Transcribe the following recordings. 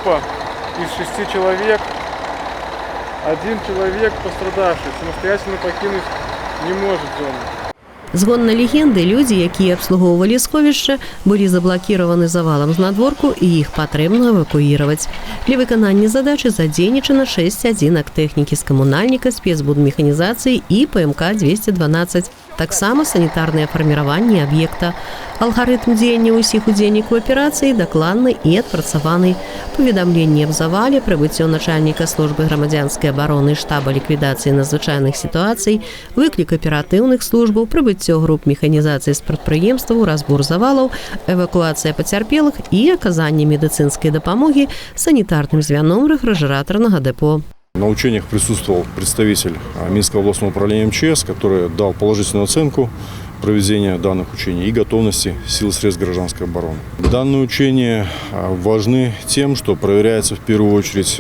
группа из 6 человек. Один человек пострадавший самостоятельно покинуть не может зону. Згодна легенды, людзі, якія абслугоўвалі сховішча, былі заблакіраваны завалам знадворку і іх патрэбна эвакуіраваць. Для выканання задачы задзейнічана 6 адзінак тэхнікі з камунальніка, спецбудмеханізацыі і ПМК-212. Таксама санітарнае фарміраванне аб'екта. Алгарытм дзеяння ўсіх удзельнікаў аперацыі дакладны і адпрацаваны. Паведамленне аб завале, прыбыццё начальніка службы грамадзянскай абароны і штаба ліквідацыі надзвычайных сітуацый, выклік аператыўных службаў, прыбыццё груп механізацыі з прадпрыемстваў, разбор завалаў, эвакуацыя пацярпелых і аказанне медыцынскай дапамогі санітарным звяном рэфрыжэратарнага дэпо. На учениях присутствовал представитель Минского областного управления МЧС, который дал положительную оценку проведения данных учений и готовности сил и средств гражданской обороны. Данные учения важны тем, что проверяется в первую очередь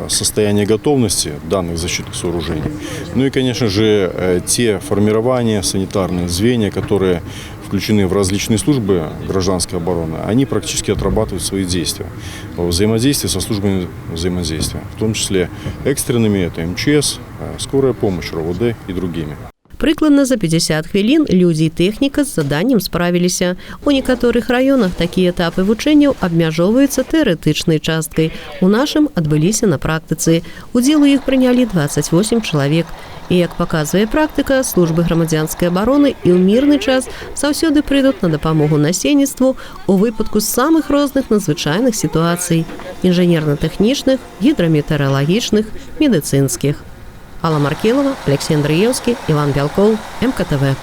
состояние готовности данных защитных сооружений. Ну и, конечно же, те формирования, санитарные звенья, которые включены в различные службы гражданской обороны, они практически отрабатывают свои действия во взаимодействии со службами взаимодействия, в том числе экстренными, это МЧС, скорая помощь, РОВД и другими. Прыкладна за 50 хвілін людзі і тэхніка з заданнем справіліся. У некаторых раёнах такія этапы вучэнняў абмяжоўваюцца тэарэтычнай часткай. У нашым адбыліся на практыцы. Удзел у іх прынялі 28 чалавек. І, як паказвае практыка, службы грамадзянскай абароны і ў мірны час заўсёды прыйдуць на дапамогу насельніцтву у выпадку з самых розных надзвычайных сітуацый – інжынерна-тэхнічных, гідраметэаралагічных, медыцынскіх. Алла Маркелова, Алексей Андреевский, Иван Бялков, МКТВ.